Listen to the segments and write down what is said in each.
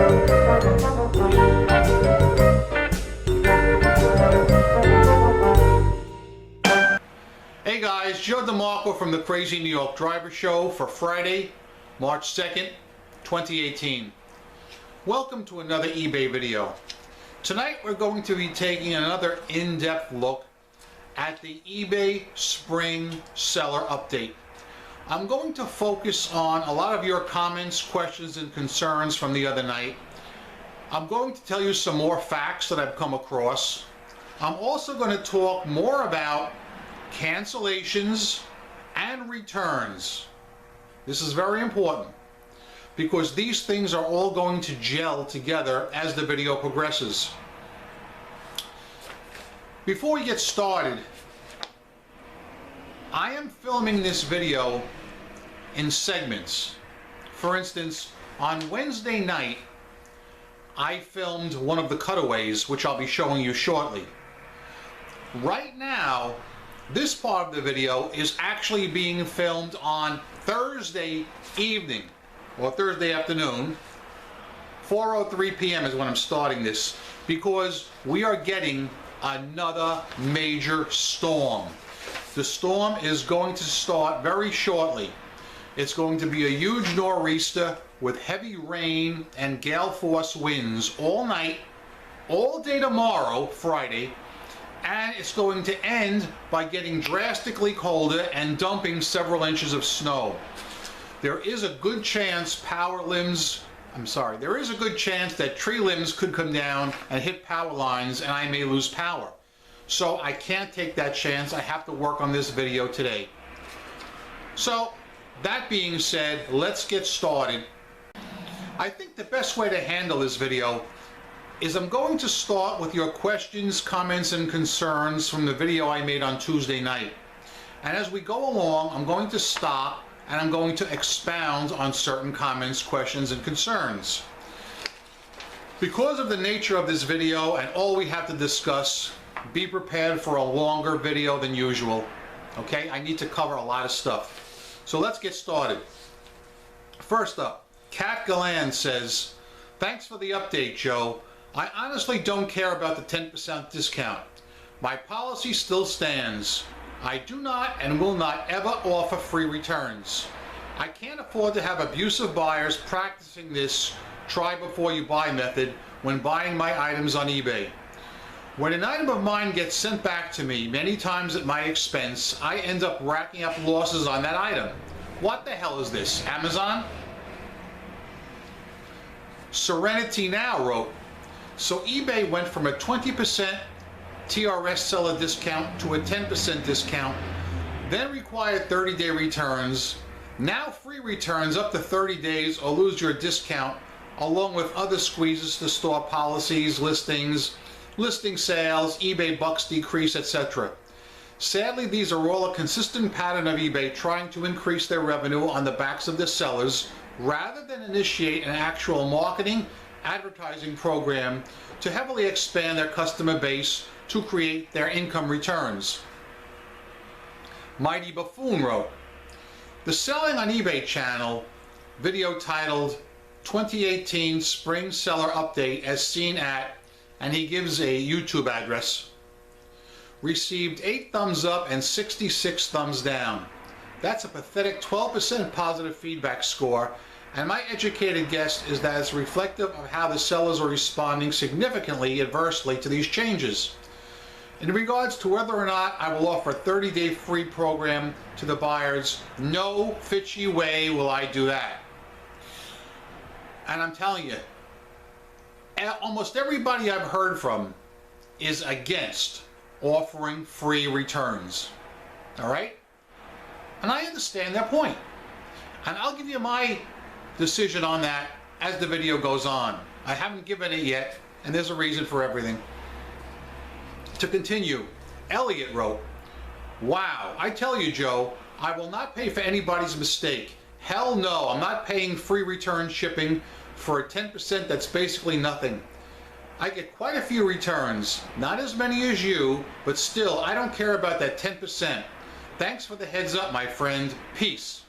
Hey guys, Joe DeMarco from the Crazy New York Driver Show for Friday, March 2nd, 2018. Welcome to another eBay video. Tonight we're going to be taking another in-depth look at the eBay Spring Seller Update. I'm going to focus on a lot of your comments, questions, and concerns from the other night. I'm going to tell you some more facts that I've come across. I'm also going to talk more about cancellations and returns. This is very important because these things are all going to gel together as the video progresses. Before we get started, I am filming this video in segments. For instance, on Wednesday night I filmed one of the cutaways, which I'll be showing you shortly. Right now, this part of the video is actually being filmed on Thursday evening, or Thursday afternoon. 4:03 p.m. is when I'm starting this, because we are getting another major storm. The storm is going to start very shortly. It's going to be a huge nor'easter with heavy rain and gale force winds all night, all day tomorrow, Friday, and it's going to end by getting drastically colder and dumping several inches of snow. There is a good chance there is a good chance that tree limbs could come down and hit power lines and I may lose power. So I can't take that chance. I have to work on this video today. So that being said, let's get started. I think the best way to handle this video is I'm going to start with your questions, comments, and concerns from the video I made on Tuesday night. And as we go along, I'm going to stop and I'm going to expound on certain comments, questions, and concerns. Because of the nature of this video and all we have to discuss, be prepared for a longer video than usual. Okay, I need to cover a lot of stuff. So let's get started. First up, Kat Galan says, "Thanks for the update, Joe. I honestly don't care about the 10% discount. My policy still stands. I do not and will not ever offer free returns. I can't afford to have abusive buyers practicing this try before you buy method when buying my items on eBay. When an item of mine gets sent back to me, many times at my expense, I end up racking up losses on that item. What the hell is this, Amazon?" Serenity Now wrote, "So eBay went from a 20% TRS seller discount to a 10% discount, then required 30-day returns. Now free returns up to 30 days or lose your discount, along with other squeezes to store policies, listings, listing sales, eBay bucks decrease, etc. Sadly, these are all a consistent pattern of eBay trying to increase their revenue on the backs of the sellers rather than initiate an actual marketing advertising program to heavily expand their customer base to create their income returns." Mighty Buffoon wrote, "The Selling on eBay channel, video titled 2018 Spring Seller Update as seen at," and he gives a YouTube address, "received 8 thumbs up and 66 thumbs down. That's a pathetic 12% positive feedback score, and my educated guess is that it's reflective of how the sellers are responding significantly adversely to these changes. In regards to whether or not I will offer a 30-day free program to the buyers, no fitchy way will I do that." And I'm telling you, almost everybody I've heard from is against offering free returns. All right? And I understand their point. And I'll give you my decision on that as the video goes on. I haven't given it yet, and there's a reason for everything. To continue, Elliot wrote, "Wow, I tell you, Joe, I will not pay for anybody's mistake. Hell no, I'm not paying free return shipping for a 10% that's basically nothing. I get quite a few returns, not as many as you, but still, I don't care about that 10%. Thanks for the heads up, my friend. Peace."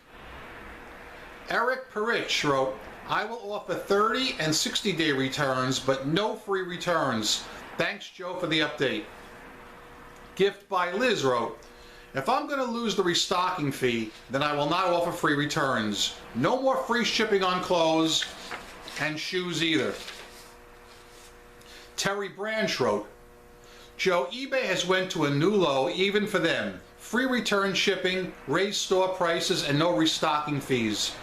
Eric Perich wrote, I will offer 30 and 60-day returns, but no free returns. Thanks, Joe, for the update. Gift by Liz wrote, if I'm going to lose the restocking fee, then I will not offer free returns. No more free shipping on clothes and shoes either. Terry Branch wrote, Joe, eBay has went to a new low even for them. Free return shipping, raised store prices, and no restocking fees.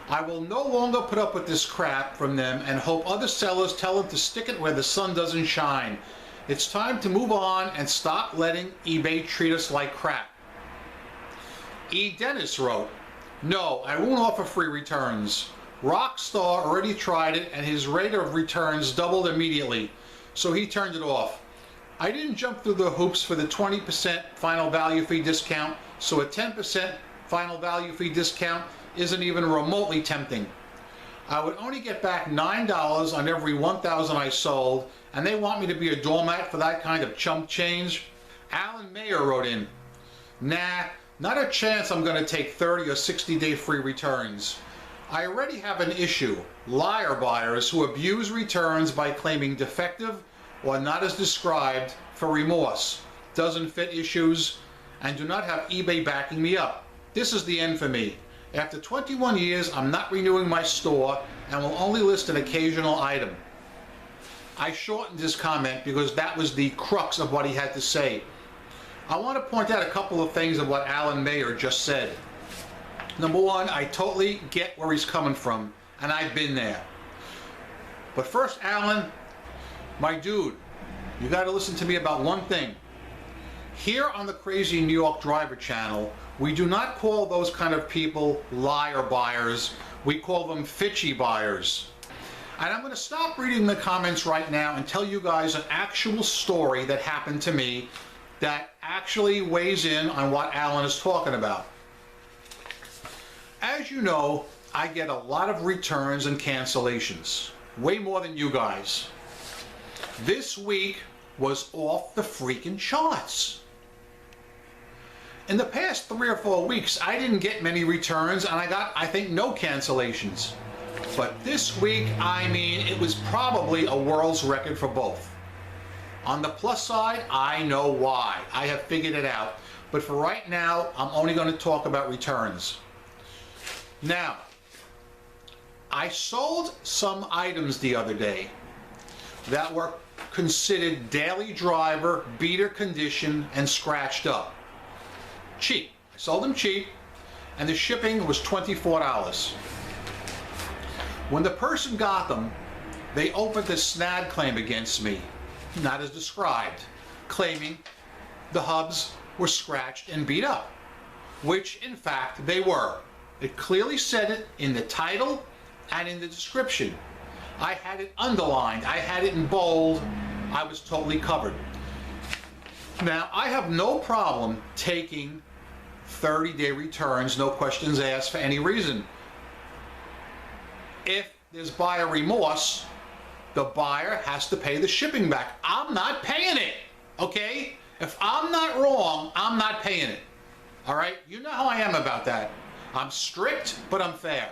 I will no longer put up with this crap from them and hope other sellers tell them to stick it where the sun doesn't shine. It's time to move on and stop letting eBay treat us like crap. E. Dennis wrote, no, I won't offer free returns. Rockstar already tried it and his rate of returns doubled immediately, so he turned it off. I didn't jump through the hoops for the 20% final value fee discount, so a 10% final value fee discount isn't even remotely tempting. I would only get back $9 on every 1,000 I sold, and they want me to be a doormat for that kind of chump change? Alan Mayer wrote in, nah, not a chance I'm going to take 30 or 60-day free returns. I already have an issue, liar buyers who abuse returns by claiming defective or not as described for remorse, doesn't fit issues, and do not have eBay backing me up. This is the end for me. After 21 years, I'm not renewing my store and will only list an occasional item. I shortened his comment because that was the crux of what he had to say. I want to point out a couple of things of what Alan Mayer just said. Number one, I totally get where he's coming from, and I've been there. But first, Alan, my dude, you got to listen to me about one thing. Here on the Crazy New York Driver channel, we do not call those kind of people liar buyers. We call them fitchy buyers. And I'm going to stop reading the comments right now and tell you guys an actual story that happened to me that actually weighs in on what Alan is talking about. As you know, I get a lot of returns and cancellations, way more than you guys. This week was off the freaking charts. In the past 3 or 4 weeks, I didn't get many returns and I got, I think, no cancellations. But this week, I mean, it was probably a world's record for both. On the plus side, I know why. I have figured it out. But for right now, I'm only going to talk about returns. Now, I sold some items the other day that were considered daily driver, beater condition, and scratched up. Cheap. I sold them cheap, and the shipping was $24. When the person got them, they opened a snag claim against me, not as described, claiming the hubs were scratched and beat up, which in fact they were. It clearly said it in the title and in the description. I had it underlined, I had it in bold, I was totally covered. Now, I have no problem taking 30-day returns, no questions asked, for any reason. If there's buyer remorse, the buyer has to pay the shipping back. I'm not paying it, okay? If I'm not wrong, I'm not paying it, all right? You know how I am about that. I'm strict, but I'm fair.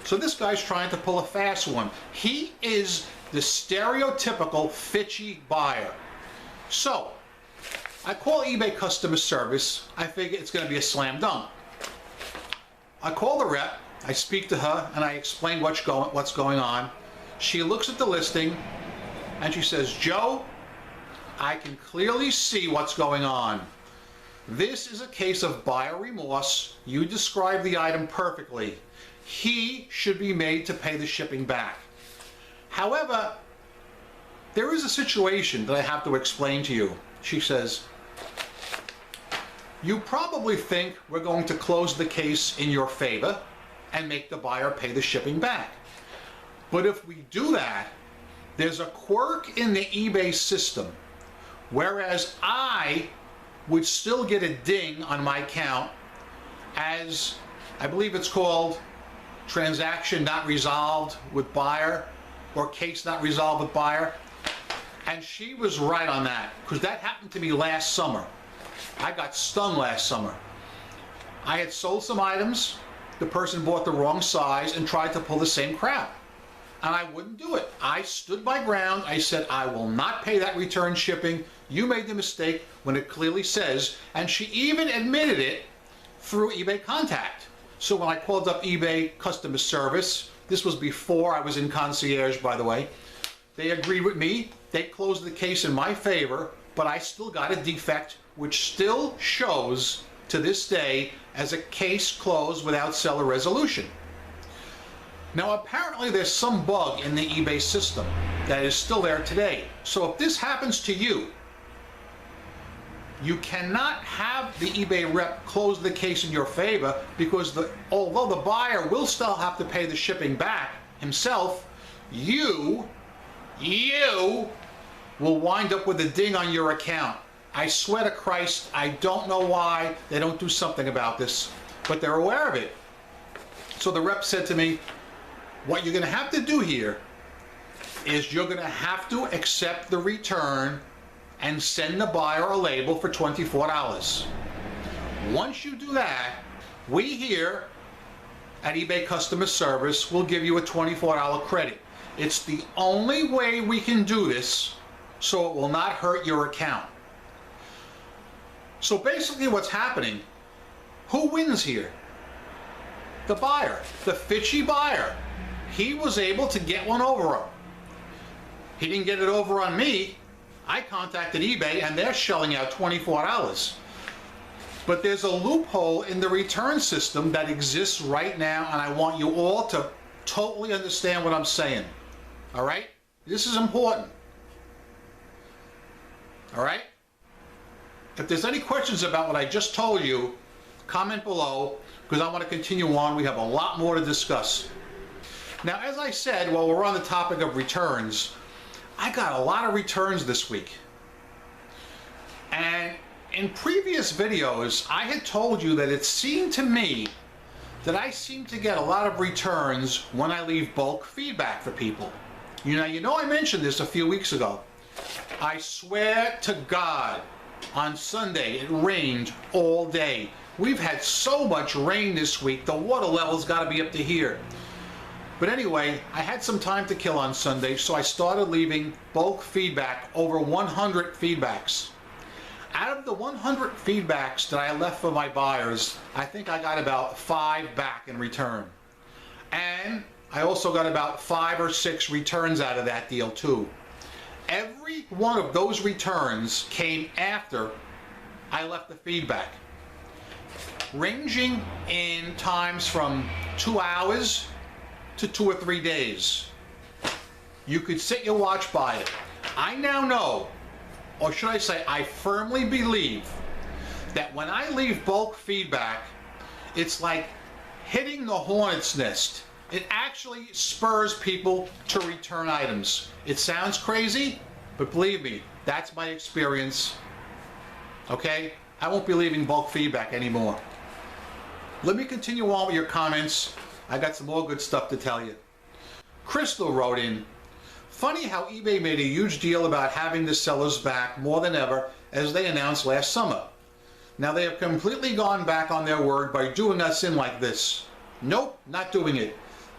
So this guy's trying to pull a fast one. He is the stereotypical fitchy buyer. So, I call eBay customer service. I figure it's going to be a slam dunk. I call the rep, I speak to her, and I explain what's going on. She looks at the listing, and she says, Joe, I can clearly see what's going on. This is a case of buyer remorse. You described the item perfectly. He should be made to pay the shipping back. However, there is a situation that I have to explain to you. She says, you probably think we're going to close the case in your favor and make the buyer pay the shipping back. But if we do that, there's a quirk in the eBay system, whereas I would still get a ding on my account as, I believe it's called transaction not resolved with buyer, or case not resolved with buyer. And she was right on that, because that happened to me last summer. I got stung last summer. I had sold some items, the person bought the wrong size and tried to pull the same crap. and I wouldn't do it. I stood my ground. I said, I will not pay that return shipping. You made the mistake when it clearly says, and she even admitted it through eBay Contact. So when I called up eBay customer service, this was before I was in concierge, by the way, they agreed with me. They closed the case in my favor, but I still got a defect, which still shows to this day as a case closed without seller resolution. Now apparently there's some bug in the eBay system that is still there today. So if this happens to you, you cannot have the eBay rep close the case in your favor, because although the buyer will still have to pay the shipping back himself, you will wind up with a ding on your account. I swear to Christ, I don't know why they don't do something about this, but they're aware of it. So the rep said to me, what you're going to have to do here is you're going to have to accept the return and send the buyer a label for $24. Once you do that, we here at eBay Customer Service will give you a $24 credit. It's the only way we can do this so it will not hurt your account. So basically what's happening, who wins here? The buyer, the fishy buyer. He was able to get one over him. He didn't get it over on me. I contacted eBay and they're shelling out $24. But there's a loophole in the return system that exists right now, and I want you all to totally understand what I'm saying. All right? This is important. All right? If there's any questions about what I just told you, comment below, because I want to continue on. We have a lot more to discuss. Now, as I said, while we're on the topic of returns, I got a lot of returns this week. And in previous videos, I had told you that it seemed to me that I seem to get a lot of returns when I leave bulk feedback for people. You know I mentioned this a few weeks ago. I swear to God, on Sunday it rained all day. We've had so much rain this week, the water level's got to be up to here. But anyway, I had some time to kill on Sunday, so I started leaving bulk feedback, over 100 feedbacks. Out of the 100 feedbacks that I left for my buyers, I think I got about 5 back in return. And I also got about 5 or 6 returns out of that deal too. Every one of those returns came after I left the feedback, ranging in times from 2 hours to 2 or 3 days. You could sit your watch by it. I now know, or should I say I firmly believe, that when I leave bulk feedback, it's like hitting the hornet's nest. It actually spurs people to return items. It sounds crazy, but believe me, that's my experience. Okay? I won't be leaving bulk feedback anymore. Let me continue on with your comments. I got some more good stuff to tell you. Crystal wrote in, funny how eBay made a huge deal about having the sellers back more than ever, as they announced last summer. Now they have completely gone back on their word by doing us in like this. Nope, not doing it.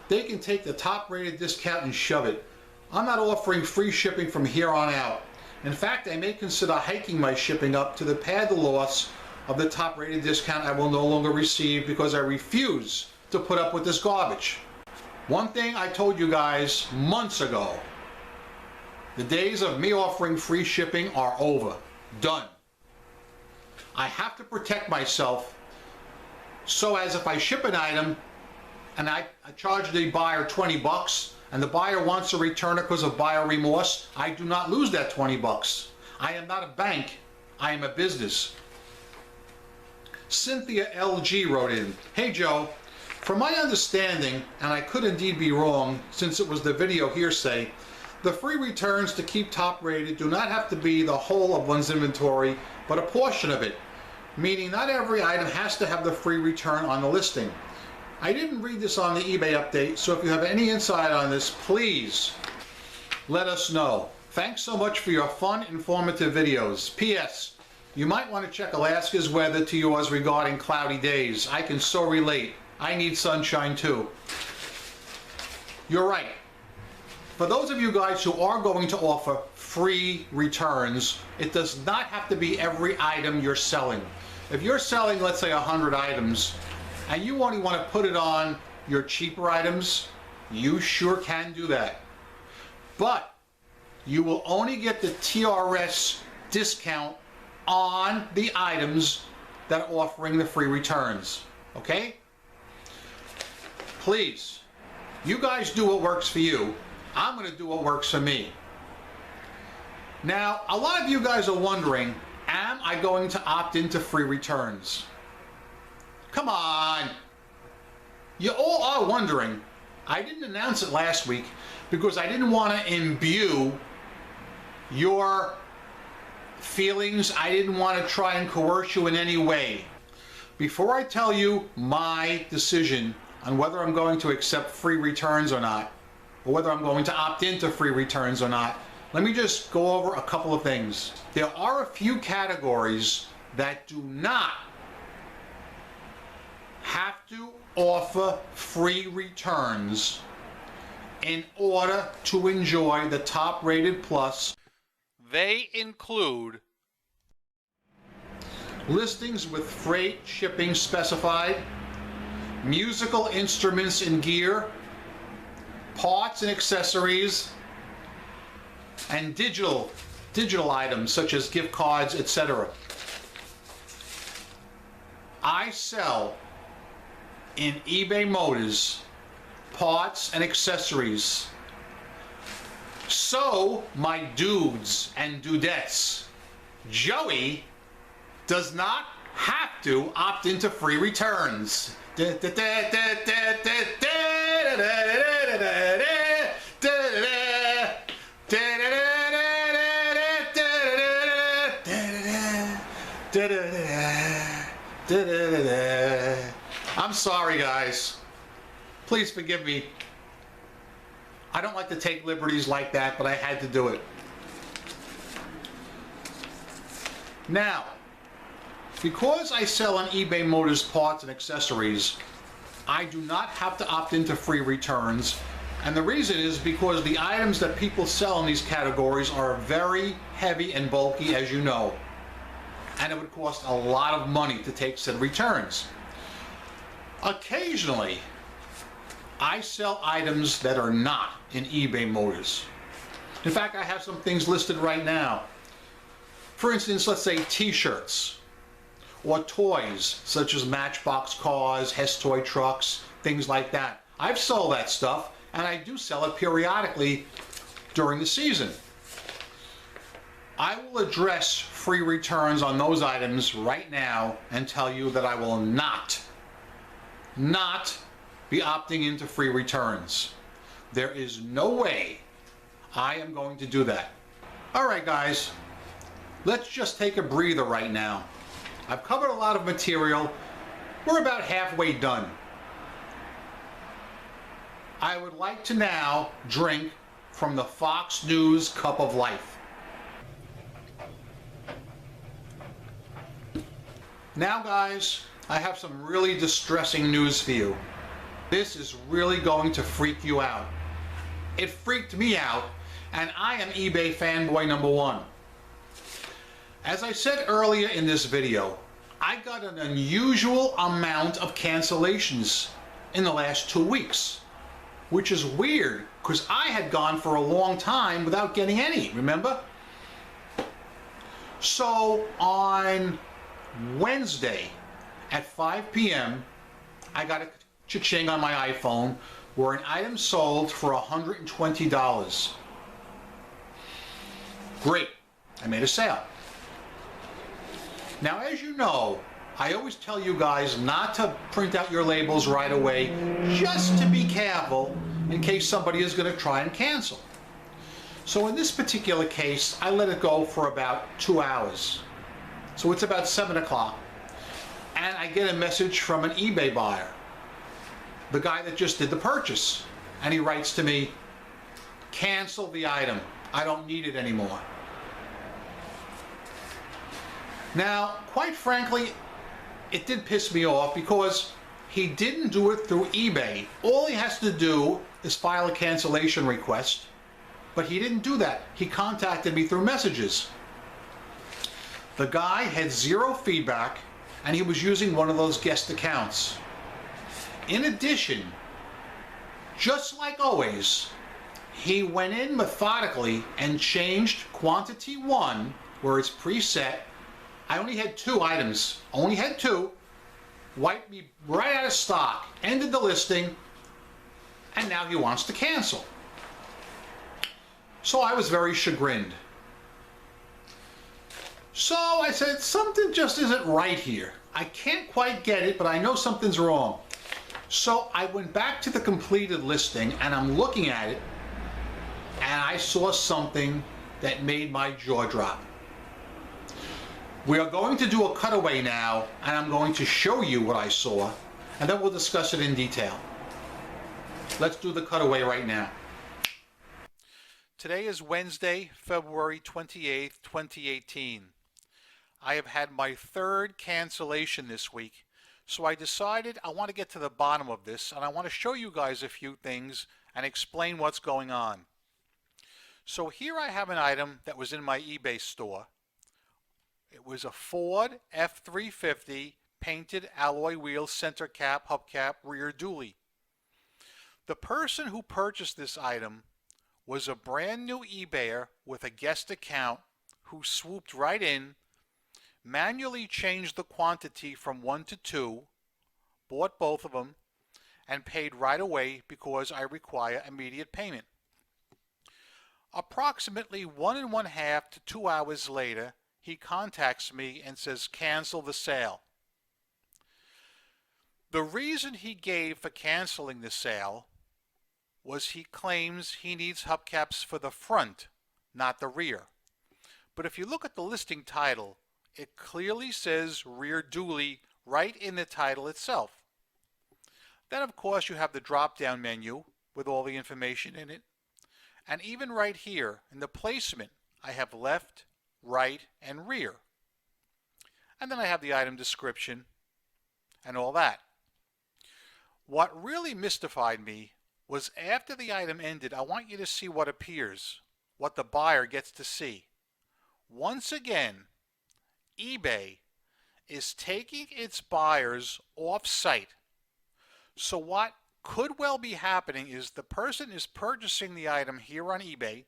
They can take the top rated discount and shove it. I'm not offering free shipping from here on out. In fact, I may consider hiking my shipping up to pad the loss of the top rated discount I will no longer receive, because I refuse to put up with this garbage. One thing I told you guys months ago, the days of me offering free shipping are over. Done. I have to protect myself, so as if I ship an item and I charge the buyer 20 bucks and the buyer wants to return it because of buyer remorse, I do not lose that 20 bucks. I am not a bank, I am a business. Cynthia LG wrote in, hey Joe, from my understanding, and I could indeed be wrong since it was the video hearsay, the free returns to keep top rated do not have to be the whole of one's inventory, but a portion of it, meaning not every item has to have the free return on the listing. I didn't read this on the eBay update, so if you have any insight on this, please let us know. Thanks so much for your fun, informative videos. P.S. You might want to check Alaska's weather to yours regarding cloudy days. I can so relate. I need sunshine too. You're right. For those of you guys who are going to offer free returns, it does not have to be every item you're selling. If you're selling, let's say 100 items, and you only want to put it on your cheaper items, you sure can do that. But you will only get the TRS discount on the items that are offering the free returns. Okay? Please, you guys do what works for you. I'm going to do what works for me. Now, a lot of you guys are wondering, am I going to opt into free returns? Come on. You all are wondering. I didn't announce it last week because I didn't want to imbue your feelings. I didn't want to try and coerce you in any way. Before I tell you my decision on whether I'm going to accept free returns or not, or whether I'm going to opt into free returns or not, let me just go over a couple of things. There are a few categories that do not have to offer free returns in order to enjoy the top rated plus. They include listings with freight shipping specified, musical instruments and gear, parts and accessories, and digital items such as gift cards, etc. I sell in eBay Motors parts and accessories. So my dudes and dudettes, Joey does not have to opt into free returns. I'm sorry, guys. Please forgive me. I don't like to take liberties like that, but I had to do it. Now, because I sell on eBay Motors parts and accessories, I do not have to opt into free returns. And the reason is because the items that people sell in these categories are very heavy and bulky, as you know. And it would cost a lot of money to take said returns. Occasionally, I sell items that are not in eBay Motors. In fact, I have some things listed right now. For instance, let's say t-shirts or toys such as Matchbox cars, Hess toy trucks, things like that. I've sold that stuff, and I do sell it periodically during the season. I will address free returns on those items right now and tell you that I will not be opting into free returns. There is no way I am going to do that. All right, guys, let's just take a breather right now. I've covered a lot of material. We're about halfway done. I would like to now drink from the Fox News Cup of Life. Now, guys, I have some really distressing news for you. This is really going to freak you out. It freaked me out, and I am eBay fanboy number one. As I said earlier in this video, I got an unusual amount of cancellations in the last 2 weeks, which is weird because I had gone for a long time without getting any, remember? So on Wednesday at 5 p.m., I got a cha-ching on my iPhone where an item sold for $120. Great, I made a sale. Now, as you know, I always tell you guys not to print out your labels right away, just to be careful in case somebody is going to try and cancel. So in this particular case, I let it go for about 2 hours. So it's about 7 o'clock. And I get a message from an eBay buyer, the guy that just did the purchase. And he writes to me, cancel the item. I don't need it anymore. Now, quite frankly, it did piss me off because he didn't do it through eBay. All he has to do is file a cancellation request, But he didn't do that. He contacted me through messages. The guy had zero feedback, and he was using one of those guest accounts. In addition, just like always, he went in methodically and changed quantity 1, where it's preset. I only had 2 items, only had 2, wiped me right out of stock, ended the listing, and now he wants to cancel. So I was very chagrined. So I said, something just isn't right here. I can't quite get it, but I know something's wrong. So I went back to the completed listing and I'm looking at it, and I saw something that made my jaw drop. We are going to do a cutaway now, and I'm going to show you what I saw, and then we'll discuss it in detail. Let's do the cutaway right now. Today is Wednesday, February 28th, 2018. I have had my 3rd cancellation this week, so I decided I want to get to the bottom of this, and I want to show you guys a few things and explain what's going on. So here I have an item that was in my eBay store. It was a Ford F350 painted alloy wheel center cap, hubcap, rear dually. The person who purchased this item was a brand new eBayer with a guest account who swooped right in, manually changed the quantity from 1 to 2, bought both of them, and paid right away because I require immediate payment. Approximately 1.5 to 2 hours later, he contacts me and says, cancel the sale. The reason he gave for canceling the sale was he claims he needs hubcaps for the front, not the rear. But if you look at the listing title, it clearly says rear dually right in the title itself. Then of course you have the drop-down menu with all the information in it. And even right here in the placement, I have left, right, and rear. And then I have the item description and all that. What really mystified me was after the item ended, I want you to see what appears, what the buyer gets to see. Once again, eBay is taking its buyers off-site. So what could well be happening is the person is purchasing the item here on eBay,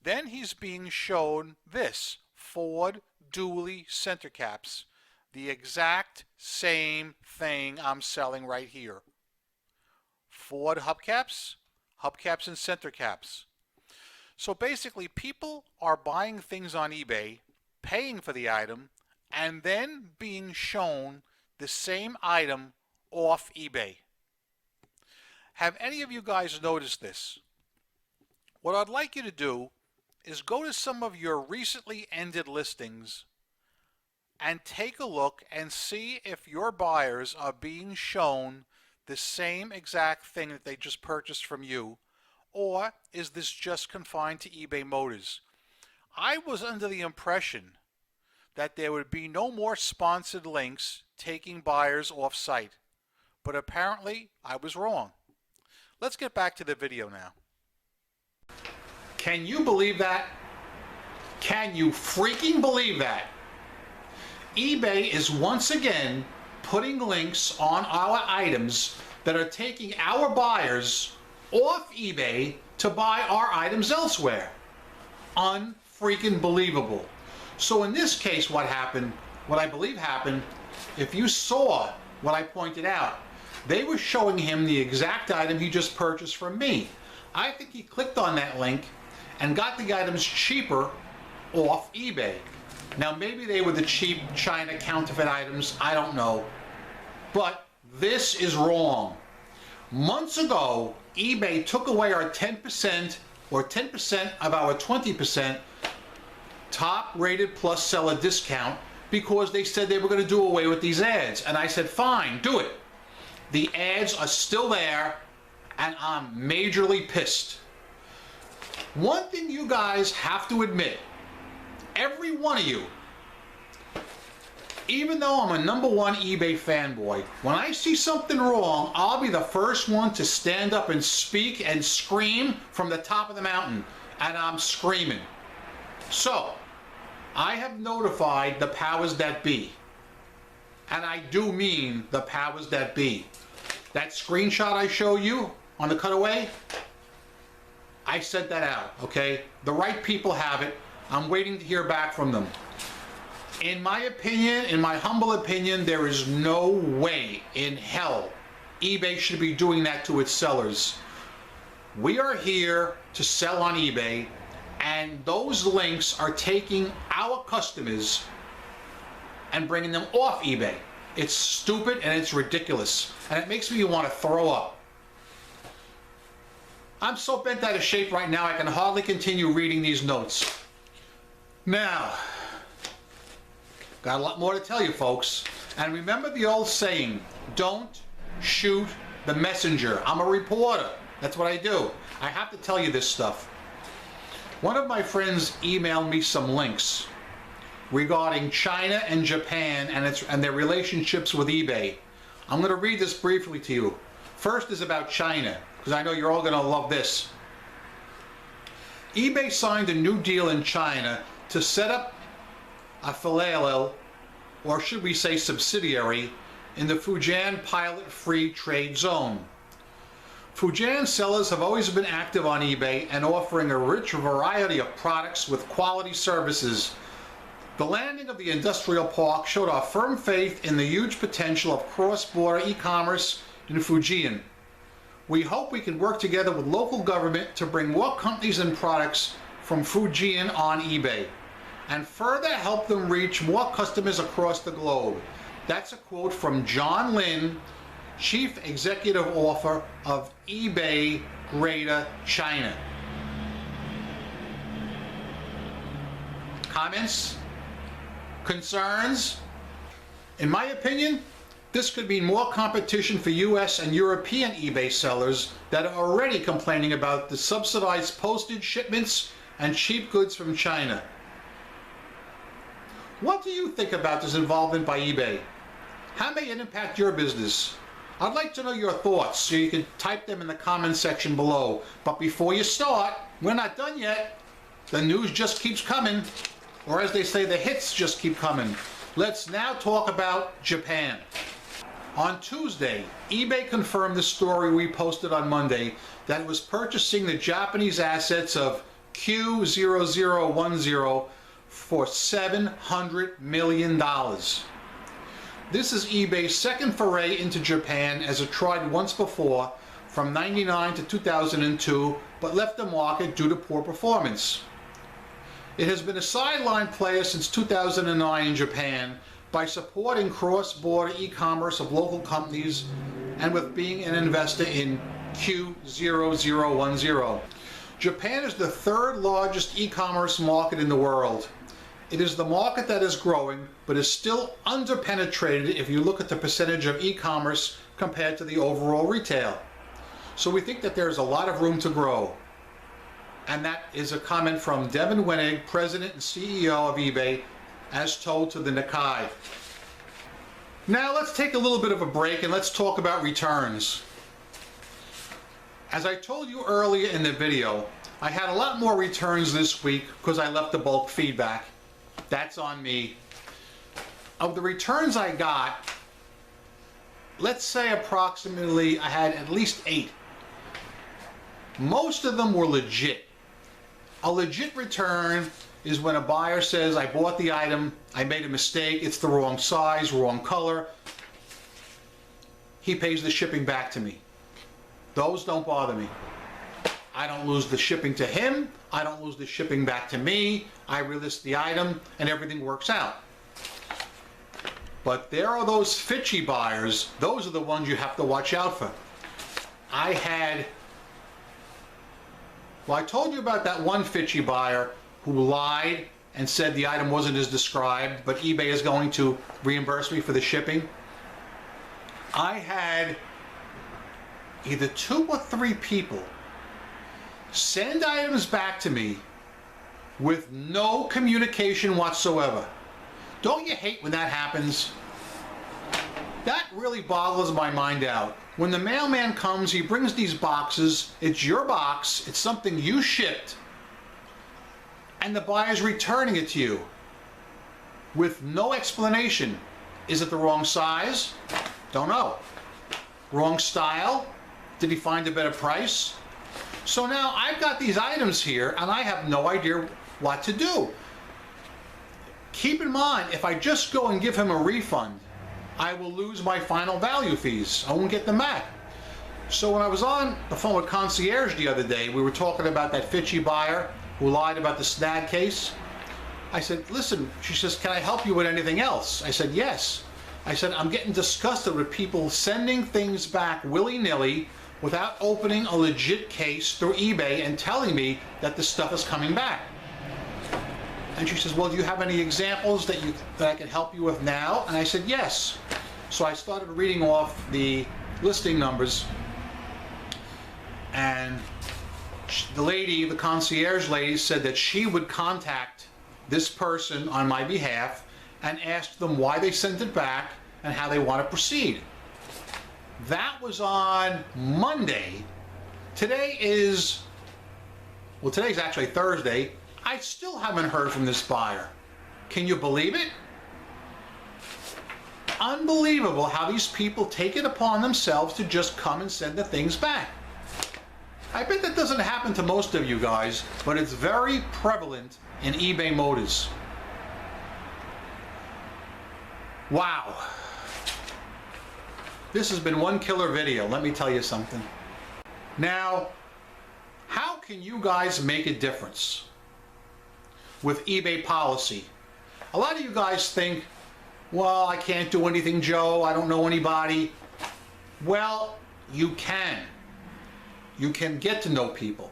then he's being shown this Ford dually center caps, the exact same thing I'm selling right here. Ford hubcaps, hubcaps and center caps. So basically people are buying things on eBay, paying for the item, and then being shown the same item off eBay. Have any of you guys noticed this? What I'd like you to do is go to some of your recently ended listings and take a look and see if your buyers are being shown the same exact thing that they just purchased from you, or is this just confined to eBay Motors? I was under the impression that there would be no more sponsored links taking buyers off-site, but apparently I was wrong. Let's get back to the video now. Can you believe that? Can you freaking believe that? eBay is once again putting links on our items that are taking our buyers off eBay to buy our items elsewhere. Unfreaking believable. So in this case, what happened, what I believe happened, if you saw what I pointed out, they were showing him the exact item he just purchased from me. I think he clicked on that link and got the items cheaper off eBay. Now maybe they were the cheap China counterfeit items, I don't know. But this is wrong. Months ago, eBay took away our 10% or 10% of our 20% top rated plus seller discount because they said they were going to do away with these ads. And I said, fine, do it. The ads are still there and I'm majorly pissed. One thing you guys have to admit, every one of you, even though I'm a #1 eBay fanboy, when I see something wrong, I'll be the first one to stand up and speak and scream from the top of the mountain. and I'm screaming. So, I have notified the powers that be. And I do mean the powers that be. That screenshot I show you on the cutaway, I sent that out, okay? The right people have it. I'm waiting to hear back from them. In my opinion, in my humble opinion, there is no way in hell eBay should be doing that to its sellers. We are here to sell on eBay, and those links are taking our customers and bringing them off eBay. It's stupid and it's ridiculous, and it makes me want to throw up. I'm so bent out of shape right now I can hardly continue reading these notes. Now, got a lot more to tell you, folks. And remember the old saying, don't shoot the messenger. I'm a reporter. That's what I do. I have to tell you this stuff. One of my friends emailed me some links regarding China and Japan and their relationships with eBay. I'm going to read this briefly to you. First is about China, because I know you're all going to love this. eBay signed a new deal in China to set up a filiale, or should we say subsidiary, in the Fujian pilot-free trade zone. Fujian sellers have always been active on eBay and offering a rich variety of products with quality services. The landing of the industrial park showed our firm faith in the huge potential of cross-border e-commerce in Fujian. We hope we can work together with local government to bring more companies and products from Fujian on eBay and further help them reach more customers across the globe. That's a quote from John Lin, Chief Executive Officer of eBay Greater China. Comments? Concerns? In my opinion, this could mean more competition for US and European eBay sellers that are already complaining about the subsidized postage shipments and cheap goods from China. What do you think about this involvement by eBay? How may it impact your business? I'd like to know your thoughts, so you can type them in the comment section below. But before you start, we're not done yet. The news just keeps coming. Or as they say, the hits just keep coming. Let's now talk about Japan. On Tuesday, eBay confirmed the story we posted on Monday that it was purchasing the Japanese assets of Q0010 for $700 million. This is eBay's second foray into Japan, as it tried once before from '99 to 2002, but left the market due to poor performance. It has been a sideline player since 2009 in Japan by supporting cross-border e-commerce of local companies and with being an investor in Q0010. Japan is the third largest e-commerce market in the world. It is the market that is growing, but is still underpenetrated if you look at the percentage of e-commerce compared to the overall retail. So we think that there's a lot of room to grow. And that is a comment from Devin Wenig, President and CEO of eBay, as told to the Nikkei. Now let's take a little bit of a break and let's talk about returns. As I told you earlier in the video, I had a lot more returns this week because I left the bulk feedback. That's on me. Of the returns I got, let's say approximately I had at least 8. Most of them were legit. A legit return is when a buyer says, I bought the item, I made a mistake, it's the wrong size, wrong color. He pays the shipping back to me. Those don't bother me. I don't lose the shipping to him, I don't lose the shipping back to me, I relist the item, and everything works out. But there are those fishy buyers, those are the ones you have to watch out for. I told you about that one fishy buyer who lied and said the item wasn't as described, but eBay is going to reimburse me for the shipping. I had either 2 or 3 people send items back to me with no communication whatsoever. Don't you hate when that happens? That really boggles my mind out. When the mailman comes, he brings these boxes, it's your box, it's something you shipped, and the buyer's returning it to you with no explanation. Is it the wrong size? Don't know. Wrong style? Did he find a better price? So now I've got these items here and I have no idea what to do. Keep in mind, if I just go and give him a refund, I will lose my final value fees. I won't get them back. So when I was on the phone with concierge the other day, we were talking about that Fitchy buyer who lied about the snag case. I said, listen, she says, can I help you with anything else? I said, yes. I said, I'm getting disgusted with people sending things back willy-nilly without opening a legit case through eBay and telling me that the stuff is coming back. And she says, well, do you have any examples that I can help you with now? And I said, yes. So I started reading off the listing numbers, and the lady, the concierge lady, said that she would contact this person on my behalf and ask them why they sent it back and how they want to proceed. That was on Monday. Today's actually Thursday. I still haven't heard from this buyer. Can you believe it? Unbelievable how these people take it upon themselves to just come and send the things back. I bet that doesn't happen to most of you guys, but it's very prevalent in eBay Motors. Wow. This has been one killer video, let me tell you something. Now, how can you guys make a difference with eBay policy? A lot of you guys think, well, I can't do anything, Joe, I don't know anybody. Well, you can. You can get to know people.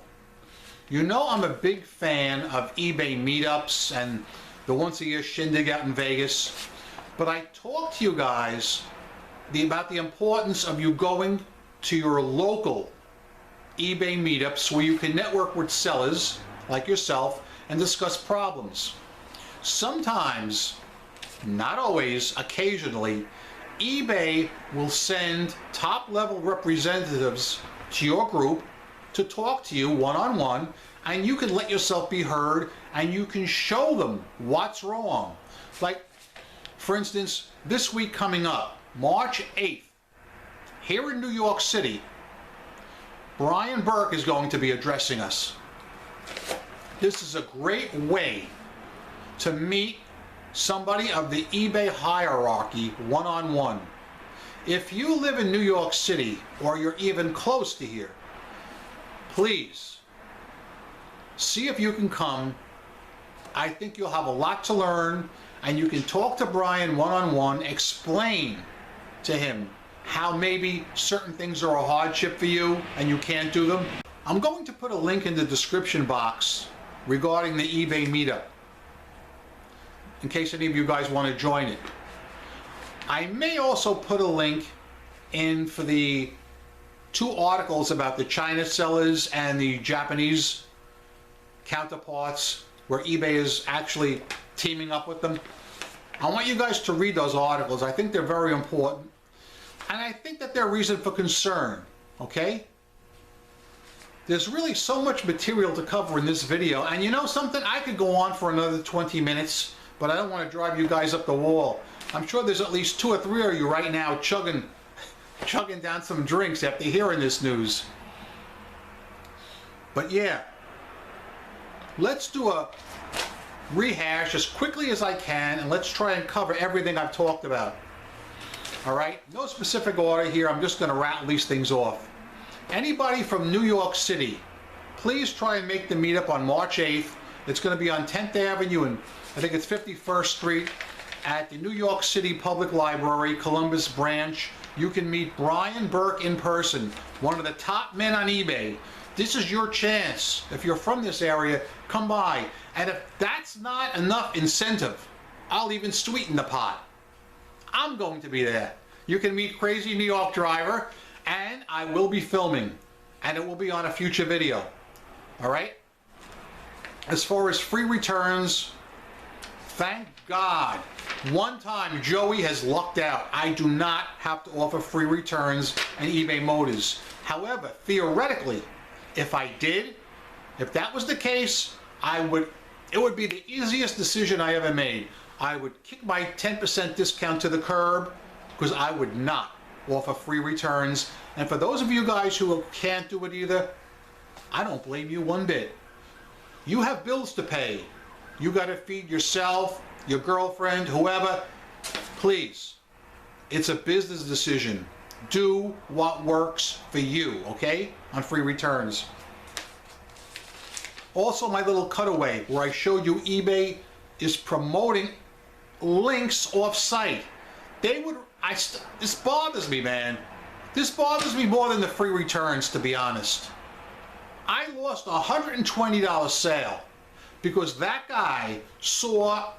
You know I'm a big fan of eBay meetups and the once-a-year shindig out in Vegas, but I talk to you guys about the importance of you going to your local eBay meetups where you can network with sellers like yourself and discuss problems. Sometimes, not always, occasionally, eBay will send top-level representatives to your group to talk to you one-on-one, and you can let yourself be heard and you can show them what's wrong. Like, for instance, this week coming up, March 8th, here in New York City, Brian Burke is going to be addressing us. This is a great way to meet somebody of the eBay hierarchy one-on-one. If you live in New York City, or you're even close to here, please see if you can come. I think you'll have a lot to learn, and you can talk to Brian one-on-one, explain to him how maybe certain things are a hardship for you and you can't do them. I'm going to put a link in the description box regarding the eBay meetup, in case any of you guys want to join it. I may also put a link in for the 2 articles about the China sellers and the Japanese counterparts where eBay is actually teaming up with them. I want you guys to read those articles. I think they're very important, and I think that they're reason for concern, okay? There's really so much material to cover in this video, and you know something? I could go on for another 20 minutes, but I don't want to drive you guys up the wall. I'm sure there's at least 2 or 3 of you right now chugging down some drinks after hearing this news. But yeah, let's do a rehash as quickly as I can, and let's try and cover everything I've talked about. Alright, no specific order here, I'm just going to rattle these things off. Anybody from New York City, please try and make the meetup on March 8th. It's going to be on 10th Avenue and I think it's 51st Street at the New York City Public Library, Columbus branch. You can meet Brian Burke in person, one of the top men on eBay. This is your chance. If you're from this area, come by. And if that's not enough incentive, I'll even sweeten the pot. I'm going to be there. You can meet Crazy New York Driver, and I will be filming, and it will be on a future video. All right? As far as free returns, thank God. One time Joey has lucked out. I do not have to offer free returns in eBay Motors. However, theoretically, if I did, if that was the case, I would It would be the easiest decision I ever made. I would kick my 10% discount to the curb because I would not offer free returns. And for those of you guys who can't do it either, I don't blame you one bit. You have bills to pay. You got to feed yourself, your girlfriend, whoever. Please, it's a business decision. Do what works for you, okay? On free returns. Also, my little cutaway where I showed you eBay is promoting links off-site. This bothers me, man. This bothers me more than the free returns, to be honest. I lost a $120 sale because that guy saw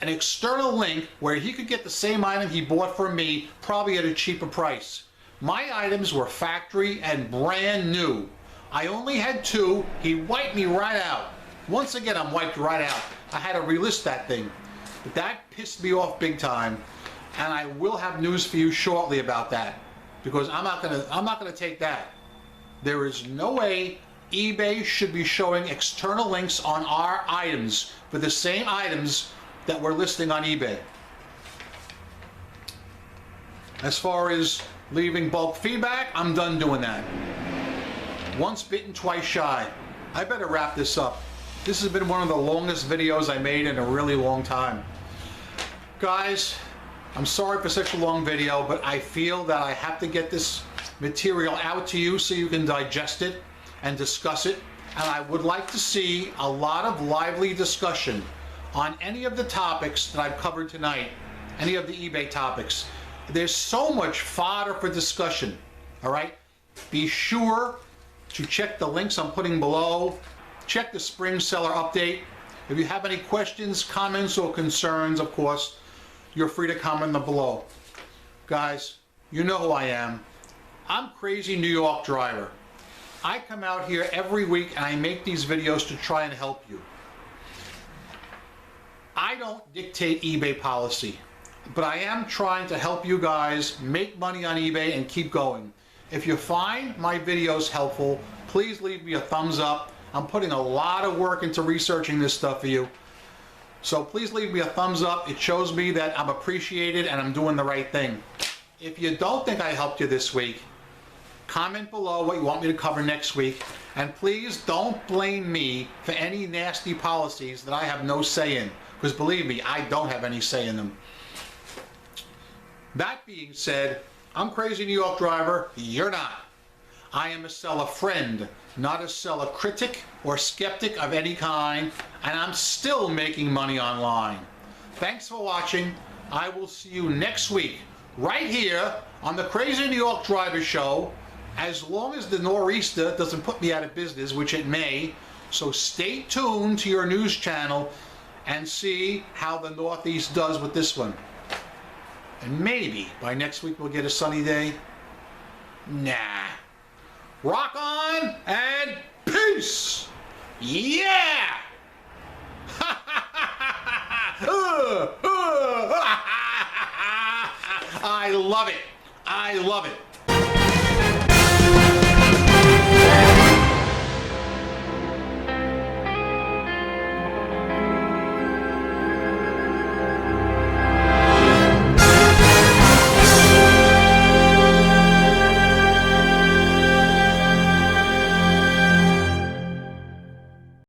an external link where he could get the same item he bought from me, probably at a cheaper price. My items were factory and brand new. I only had 2. He wiped me right out. Once again, I'm wiped right out. I had to relist that thing. But that pissed me off big time. And I will have news for you shortly about that, because I'm not gonna take that. There is no way eBay should be showing external links on our items for the same items that we're listing on eBay. As far as leaving bulk feedback, I'm done doing that. Once bitten, twice shy. I better wrap this up. This has been one of the longest videos I made in a really long time. Guys, I'm sorry for such a long video, but I feel that I have to get this material out to you so you can digest it and discuss it. And I would like to see a lot of lively discussion on any of the topics that I've covered tonight, any of the eBay topics. There's so much fodder for discussion, all right? Be sure to check the links I'm putting below. Check the spring seller update. If you have any questions, comments, or concerns, of course, you're free to comment them below. Guys, you know who I am. I'm Crazy New York Driver. I come out here every week and I make these videos to try and help you. I don't dictate eBay policy, but I am trying to help you guys make money on eBay and keep going. If you find my videos helpful, please leave me a thumbs up. I'm putting a lot of work into researching this stuff for you. So please leave me a thumbs up. It shows me that I'm appreciated and I'm doing the right thing. If you don't think I helped you this week, comment below what you want me to cover next week. And please don't blame me for any nasty policies that I have no say in. Because believe me, I don't have any say in them. That being said, I'm Crazy New York Driver. You're not. I am a seller friend, not a seller critic or skeptic of any kind, and I'm still making money online. Thanks for watching. I will see you next week, right here on the Crazy New York Driver Show, as long as the nor'easter doesn't put me out of business, which it may. So stay tuned to your news channel and see how the Northeast does with this one. And maybe by next week we'll get a sunny day. Nah. Rock on and peace! Yeah! I love it. I love it.